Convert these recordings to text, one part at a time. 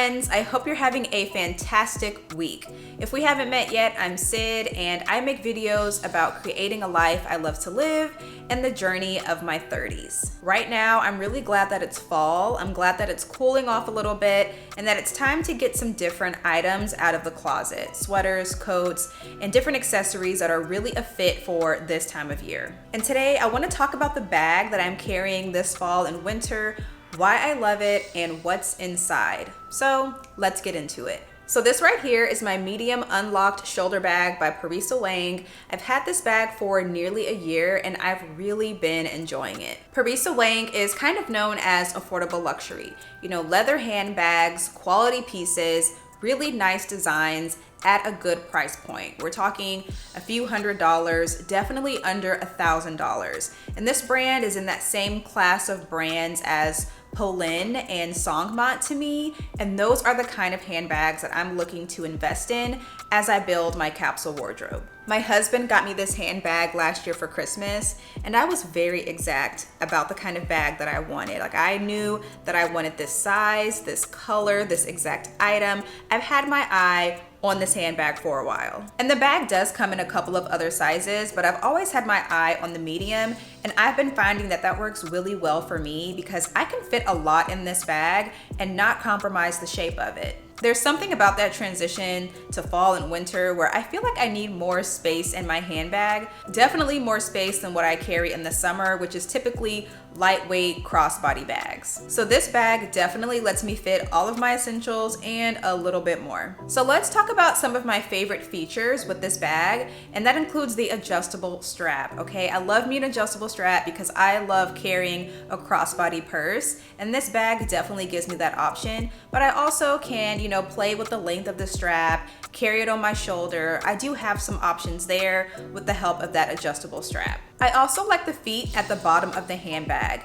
friends, I hope you're having a fantastic week. If we haven't met yet, I'm Sid and I make videos about creating a life I love to live and the journey of my 30s. Right now, I'm really glad that it's fall. I'm glad that it's cooling off a little bit and that it's time to get some different items out of the closet. Sweaters, coats, and different accessories that are really a fit for this time of year. And today, I want to talk about the bag that I'm carrying this fall and winter, why I love it, and what's inside. So let's get into it. So this right here is my medium unlocked shoulder bag by Parisa Wang. I've had this bag for nearly a year and I've really been enjoying it. Parisa Wang is kind of known as affordable luxury. You know, leather handbags, quality pieces, really nice designs at a good price point. We're talking a few $100s, definitely under $1,000. And this brand is in that same class of brands as Polin and Songmat to me, and those are the kind of handbags that I'm looking to invest in as I build my capsule wardrobe. My husband got me this handbag last year for Christmas, and I was very exact about the kind of bag that I wanted. Like, I knew that I wanted this size, this color, this exact item. I've had my eye on this handbag for a while. And the bag does come in a couple of other sizes, but I've always had my eye on the medium, and I've been finding that that works really well for me because I can fit a lot in this bag and not compromise the shape of it. There's something about that transition to fall and winter where I feel like I need more space in my handbag. Definitely more space than what I carry in the summer, which is typically lightweight crossbody bags. So this bag definitely lets me fit all of my essentials and a little bit more. So let's talk about some of my favorite features with this bag, and that includes the adjustable strap, okay? I love me an adjustable strap because I love carrying a crossbody purse, and this bag definitely gives me that option, but I also can, play with the length of the strap, carry it on my shoulder. I do have some options there with the help of that adjustable strap. I also like the feet at the bottom of the handbag.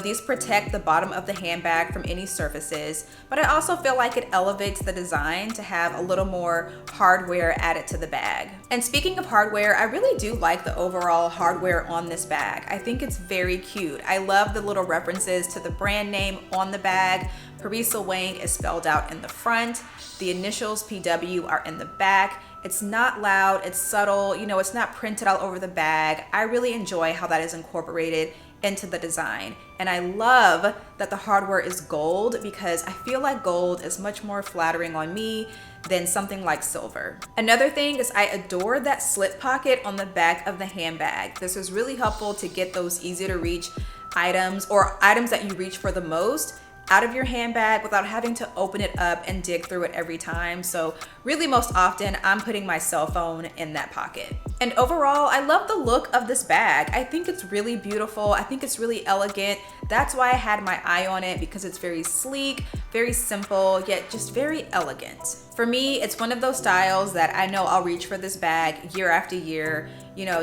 These protect the bottom of the handbag from any surfaces, but I also feel like it elevates the design to have a little more hardware added to the bag. And speaking of hardware, I really do like the overall hardware on this bag. I think it's very cute. I love the little references to the brand name on the bag. Parisa Wang is spelled out in the front. The initials PW are in the back. It's not loud, it's subtle, it's not printed all over the bag. I really enjoy how that is incorporated into the design. And I love that the hardware is gold because I feel like gold is much more flattering on me than something like silver. Another thing is I adore that slip pocket on the back of the handbag. This is really helpful to get those easy to reach items or items that you reach for the most out of your handbag without having to open it up and dig through it every time. So really most often I'm putting my cell phone in that pocket. And overall, I love the look of this bag. I think it's really beautiful. I think it's really elegant. That's why I had my eye on it, because it's very sleek, very simple, yet just very elegant. For me, it's one of those styles that I know I'll reach for this bag year after year,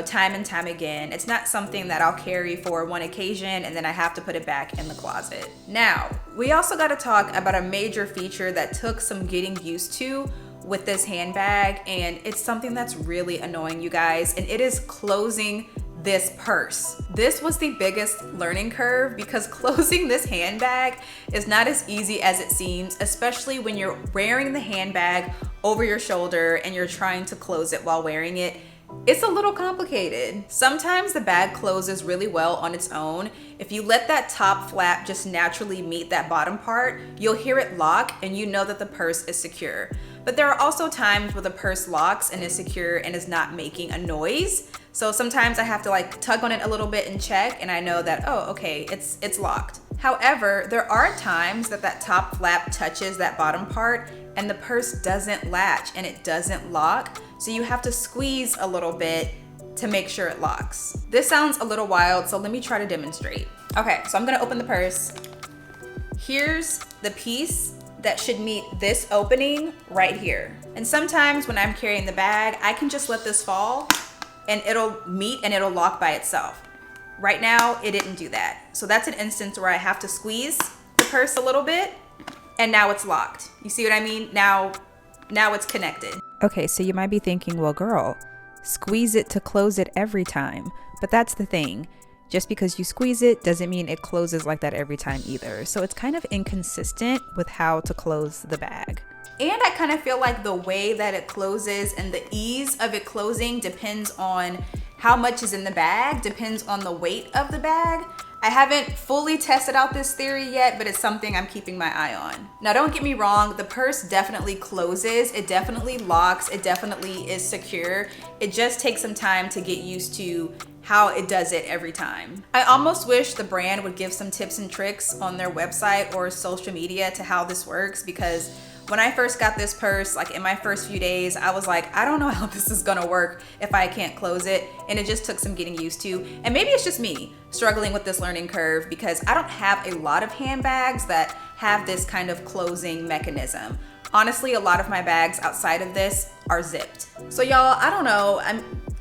time and time again. It's not something that I'll carry for one occasion and then I have to put it back in the closet. Now, we also got to talk about a major feature that took some getting used to with this handbag, and it's something that's really annoying, you guys, and it is closing this purse. This was the biggest learning curve because closing this handbag is not as easy as it seems, especially when you're wearing the handbag over your shoulder and you're trying to close it while wearing it. It's a little complicated. Sometimes the bag closes really well on its own. If you let that top flap just naturally meet that bottom part, you'll hear it lock and you know that the purse is secure. But there are also times where the purse locks and is secure and is not making a noise. So sometimes I have to tug on it a little bit and check, and I know that, oh, okay, it's locked. However, there are times that top flap touches that bottom part and the purse doesn't latch and it doesn't lock. So you have to squeeze a little bit to make sure it locks. This sounds a little wild, so let me try to demonstrate. Okay, so I'm gonna open the purse. Here's the piece that should meet this opening right here. And sometimes when I'm carrying the bag, I can just let this fall and it'll meet and it'll lock by itself. Right now, it didn't do that. So that's an instance where I have to squeeze the purse a little bit and now it's locked. You see what I mean? Now it's connected. Okay, so you might be thinking, well, girl, squeeze it to close it every time. But that's the thing. just because you squeeze it doesn't mean it closes like that every time either. So it's kind of inconsistent with how to close the bag. And I kind of feel like the way that it closes and the ease of it closing depends on how much is in the bag, depends on the weight of the bag. I haven't fully tested out this theory yet, but it's something I'm keeping my eye on. Now, don't get me wrong, the purse definitely closes, it definitely locks, it definitely is secure. It just takes some time to get used to how it does it every time. I almost wish the brand would give some tips and tricks on their website or social media to how this works, because when I first got this purse, like in my first few days, I was like, I don't know how this is gonna work if I can't close it. And it just took some getting used to. And maybe it's just me struggling with this learning curve because I don't have a lot of handbags that have this kind of closing mechanism. Honestly, a lot of my bags outside of this are zipped. So y'all, I don't know,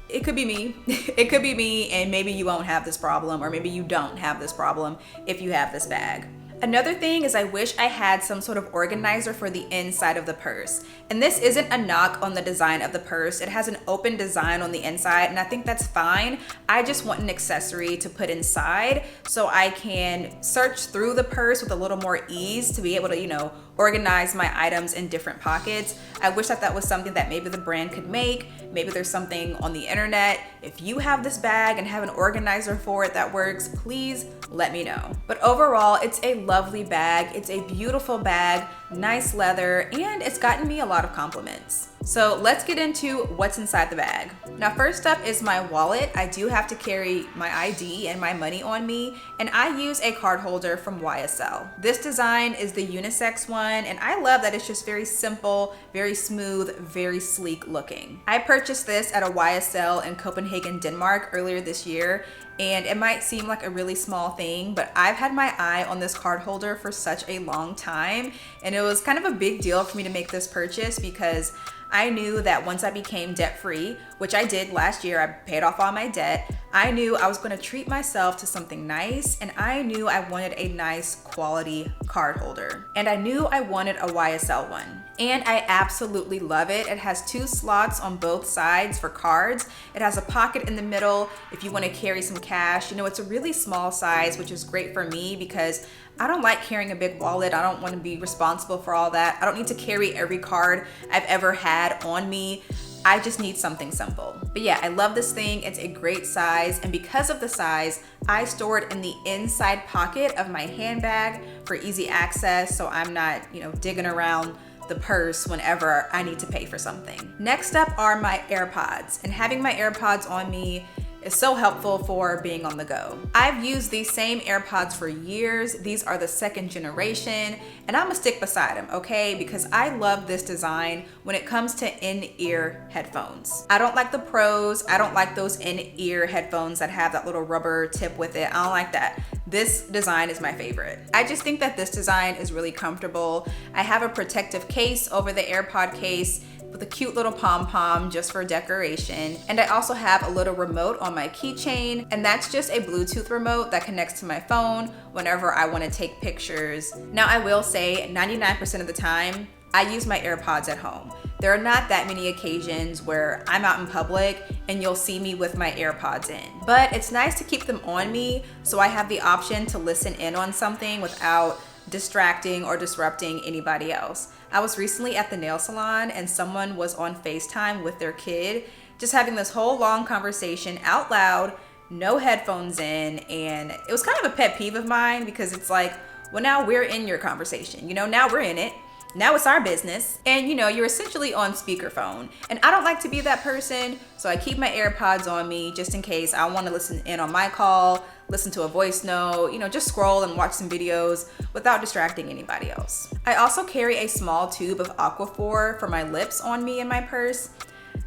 it could be me. It could be me, and maybe you won't have this problem, or maybe you don't have this problem if you have this bag. Another thing is I wish I had some sort of organizer for the inside of the purse. And this isn't a knock on the design of the purse. It has an open design on the inside, and I think that's fine. I just want an accessory to put inside so I can search through the purse with a little more ease to be able to, organize my items in different pockets. I wish that was something that maybe the brand could make. Maybe there's something on the internet. If you have this bag and have an organizer for it that works, please let me know. But overall, it's a lovely bag. It's a beautiful bag, nice leather, and it's gotten me a lot of compliments. So let's get into what's inside the bag. Now, first up is my wallet. I do have to carry my ID and my money on me, and I use a card holder from YSL. This design is the unisex one, and I love that it's just very simple, very smooth, very sleek looking. I purchased this at a YSL in Copenhagen, Denmark earlier this year, and it might seem like a really small thing, but I've had my eye on this card holder for such a long time, and it was kind of a big deal for me to make this purchase because I knew that once I became debt-free, which I did last year, I paid off all my debt, I knew I was gonna treat myself to something nice, and I knew I wanted a nice quality card holder. And I knew I wanted a YSL one. And I absolutely love it. It has 2 slots on both sides for cards. It has a pocket in the middle if you wanna carry some cash. It's a really small size, which is great for me because I don't like carrying a big wallet. I don't want to be responsible for all that. I don't need to carry every card I've ever had on me. I just need something simple. But yeah, I love this thing. It's a great size. And because of the size, I store it in the inside pocket of my handbag for easy access. So I'm not, digging around the purse whenever I need to pay for something. Next up are my AirPods. And having my AirPods on me is so helpful for being on the go. I've used these same AirPods for years. These are the 2nd generation, and I'm gonna stick beside them, okay? Because I love this design when it comes to in-ear headphones. I don't like the Pros. I don't like those in-ear headphones that have that little rubber tip with it. I don't like that. This design is my favorite. I just think that this design is really comfortable. I have a protective case over the AirPod case with a cute little pom-pom just for decoration. And I also have a little remote on my keychain, and that's just a Bluetooth remote that connects to my phone whenever I wanna take pictures. Now, I will say 99% of the time, I use my AirPods at home. There are not that many occasions where I'm out in public and you'll see me with my AirPods in. But it's nice to keep them on me so I have the option to listen in on something without distracting or disrupting anybody else. I was recently at the nail salon and someone was on FaceTime with their kid, just having this whole long conversation out loud, no headphones in, and it was kind of a pet peeve of mine because it's like, well, now we're in your conversation, now we're in it. Now it's our business. And you're essentially on speakerphone. And I don't like to be that person, so I keep my AirPods on me just in case I want to listen in on my call, listen to a voice note, just scroll and watch some videos without distracting anybody else. I also carry a small tube of Aquaphor for my lips on me in my purse.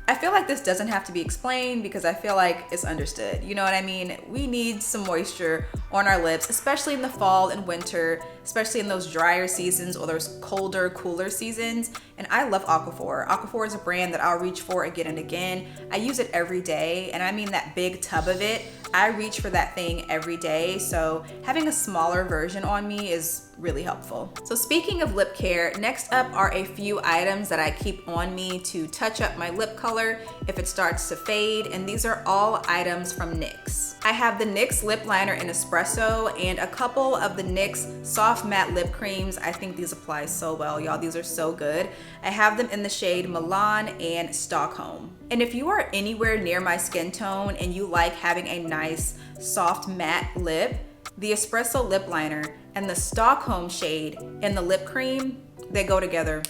I feel like this doesn't have to be explained because I feel like it's understood. You know what I mean? We need some moisture on our lips, especially in the fall and winter, especially in those drier seasons or those colder, cooler seasons. And I love Aquaphor. Aquaphor is a brand that I'll reach for again and again. I use it every day, and I mean that big tub of it. I reach for that thing every day, so having a smaller version on me is really helpful. So speaking of lip care, next up are a few items that I keep on me to touch up my lip color if it starts to fade, and these are all items from NYX. I have the NYX lip liner in espresso and a couple of the NYX soft matte lip creams. I think these apply so well, y'all. These are so good. I have them in the shade Milan and Stockholm. And if you are anywhere near my skin tone and you like having a nice soft matte lip, the espresso lip liner and the Stockholm shade and the lip cream, they go together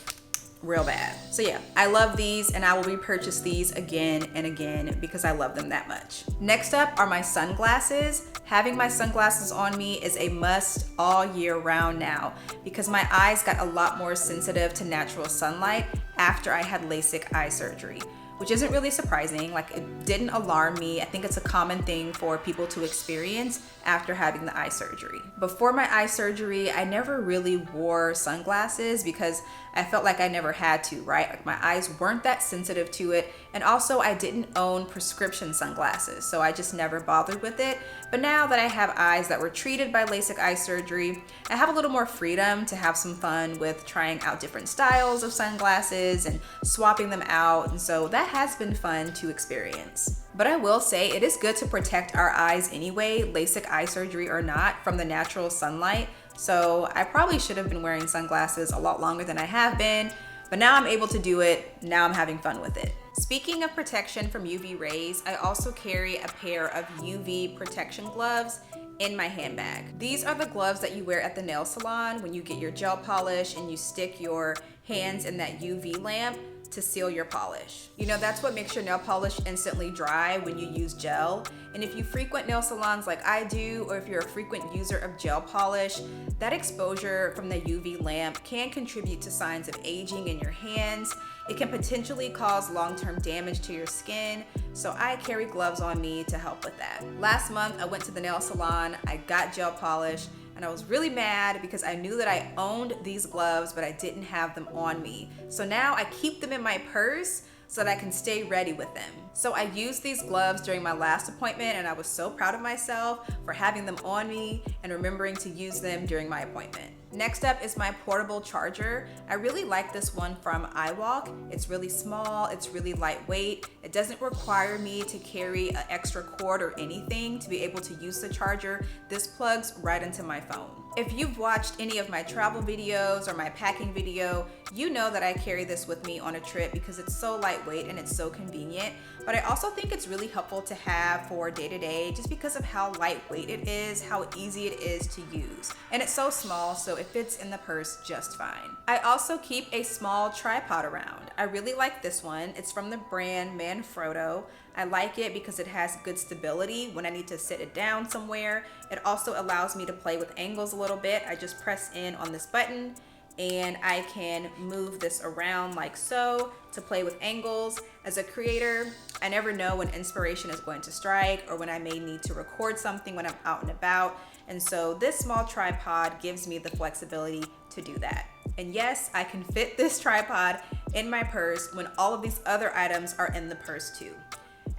real bad. So yeah, I love these and I will repurchase these again and again because I love them that much. Next up are my sunglasses. Having my sunglasses on me is a must all year round now because my eyes got a lot more sensitive to natural sunlight after I had LASIK eye surgery, which isn't really surprising. Like, it didn't alarm me. I think it's a common thing for people to experience after having the eye surgery. Before my eye surgery, I never really wore sunglasses because I felt like I never had to, right? Like, my eyes weren't that sensitive to it. And also I didn't own prescription sunglasses, so I just never bothered with it. But now that I have eyes that were treated by LASIK eye surgery, I have a little more freedom to have some fun with trying out different styles of sunglasses and swapping them out. And so that has been fun to experience. But I will say it is good to protect our eyes anyway, LASIK eye surgery or not, from the natural sunlight. So I probably should have been wearing sunglasses a lot longer than I have been, but now I'm able to do it. Now I'm having fun with it. Speaking of protection from UV rays, I also carry a pair of UV protection gloves in my handbag. These are the gloves that you wear at the nail salon when you get your gel polish and you stick your hands in that UV lamp to seal your polish. You know, that's what makes your nail polish instantly dry when you use gel. And if you frequent nail salons like I do, or if you're a frequent user of gel polish, that exposure from the UV lamp can contribute to signs of aging in your hands. It can potentially cause long-term damage to your skin, so I carry gloves on me to help with that. Last month, I went to the nail salon, I got gel polish, and I was really mad because I knew that I owned these gloves, but I didn't have them on me. So now I keep them in my purse so that I can stay ready with them. So I used these gloves during my last appointment and I was so proud of myself for having them on me and remembering to use them during my appointment. Next up is my portable charger. I really like this one from iWalk. It's really small, it's really lightweight. It doesn't require me to carry an extra cord or anything to be able to use the charger. This plugs right into my phone. If you've watched any of my travel videos or my packing video, you know that I carry this with me on a trip because it's so lightweight and it's so convenient. But I also think it's really helpful to have for day-to-day just because of how lightweight it is, how easy it is to use. And it's so small, so it fits in the purse just fine. I also keep a small tripod around. I really like this one. It's from the brand Manfrotto. I like it because it has good stability when I need to sit it down somewhere. It also allows me to play with angles a little bit. I just press in on this button and I can move this around like so to play with angles. As a creator, I never know when inspiration is going to strike or when I may need to record something when I'm out and about. And so this small tripod gives me the flexibility to do that. And yes, I can fit this tripod in my purse when all of these other items are in the purse too.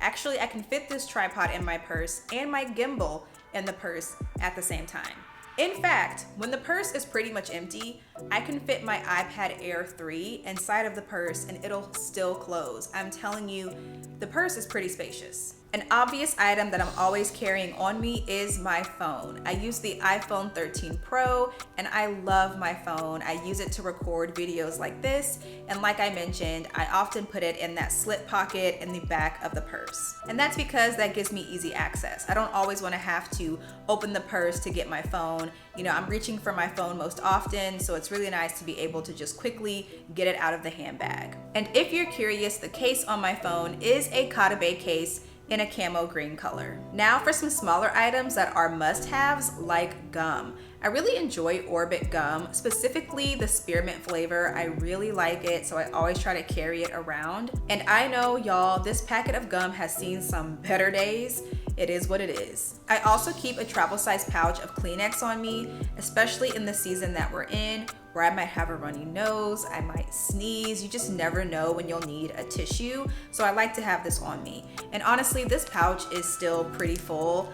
Actually, I can fit this tripod in my purse and my gimbal in the purse at the same time. In fact, when the purse is pretty much empty, I can fit my iPad Air 3 inside of the purse and it'll still close. I'm telling you, the purse is pretty spacious. An obvious item that I'm always carrying on me is my phone. I use the iPhone 13 Pro and I love my phone. I use it to record videos like this, and like I mentioned, I often put it in that slip pocket in the back of the purse. And that's because that gives me easy access. I don't always want to have to open the purse to get my phone. You know, I'm reaching for my phone most often, so it's really nice to be able to just quickly get it out of the handbag. And if you're curious, the case on my phone is a Katabe case in a camo green color. Now for some smaller items that are must-haves, like gum. I really enjoy Orbit gum, specifically the spearmint flavor. I really like it, so I always try to carry it around. And I know, y'all, this packet of gum has seen some better days. It is what it is. I also keep a travel size pouch of Kleenex on me, especially in the season that we're in, where I might have a runny nose, I might sneeze. You just never know when you'll need a tissue. So I like to have this on me. And honestly, this pouch is still pretty full.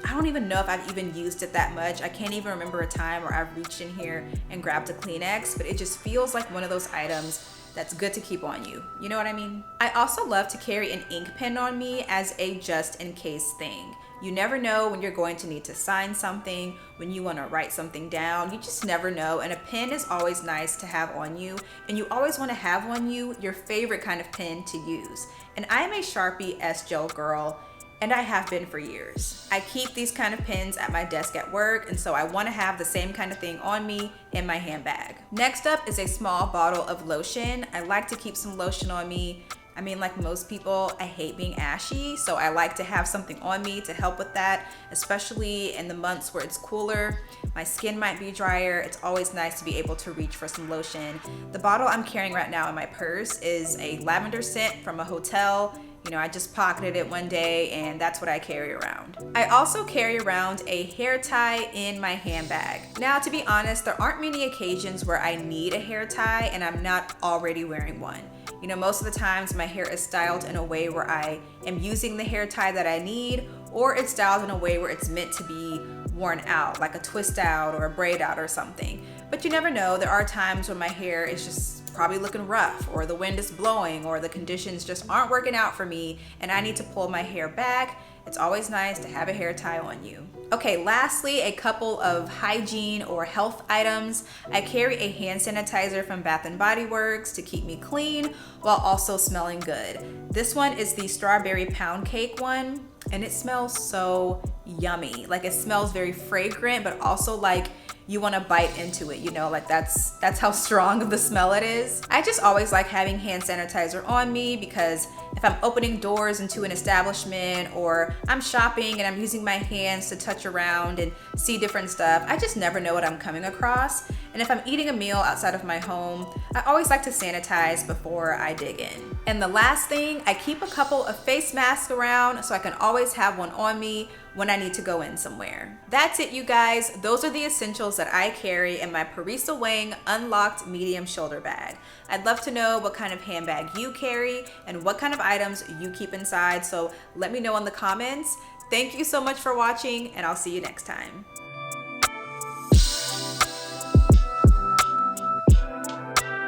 I don't even know if I've even used it that much. I can't even remember a time where I've reached in here and grabbed a Kleenex, but it just feels like one of those items that's good to keep on you. You know what I mean? I also love to carry an ink pen on me as a just in case thing. You never know when you're going to need to sign something, when you want to write something down. You just never know. And a pen is always nice to have on you. And you always want to have on you your favorite kind of pen to use. And I'm a Sharpie S-Gel girl, and I have been for years. I keep these kind of pens at my desk at work, and so I want to have the same kind of thing on me in my handbag. Next up is a small bottle of lotion. I like to keep some lotion on me. I mean, like most people, I hate being ashy, so I like to have something on me to help with that, especially in the months where it's cooler. My skin might be drier. It's always nice to be able to reach for some lotion. The bottle I'm carrying right now in my purse is a lavender scent from a hotel. You know, I just pocketed it one day and that's what I carry around. I also carry around a hair tie in my handbag. Now, to be honest, there aren't many occasions where I need a hair tie and I'm not already wearing one. You know, most of the times my hair is styled in a way where I am using the hair tie that I need, or it's styled in a way where it's meant to be worn out, like a twist out or a braid out or something. But you never know, there are times when my hair is just probably looking rough, or the wind is blowing, or the conditions just aren't working out for me and I need to pull my hair back. It's always nice to have a hair tie on you. Okay, lastly, a couple of hygiene or health items. I carry a hand sanitizer from Bath & Body Works to keep me clean while also smelling good. This one is the strawberry pound cake one, and it smells so yummy. Like, it smells very fragrant, but also like you want to bite into it, you know, like that's how strong of the smell it is. I just always like having hand sanitizer on me because if I'm opening doors into an establishment or I'm shopping and I'm using my hands to touch around and see different stuff, I just never know what I'm coming across. And if I'm eating a meal outside of my home, I always like to sanitize before I dig in. And the last thing, I keep a couple of face masks around so I can always have one on me when I need to go in somewhere. That's it, you guys. Those are the essentials that I carry in my Parisa Wang unlocked medium shoulder bag. I'd love to know what kind of handbag you carry and what kind of items you keep inside, so let me know in the comments. Thank you so much for watching, and I'll see you next time.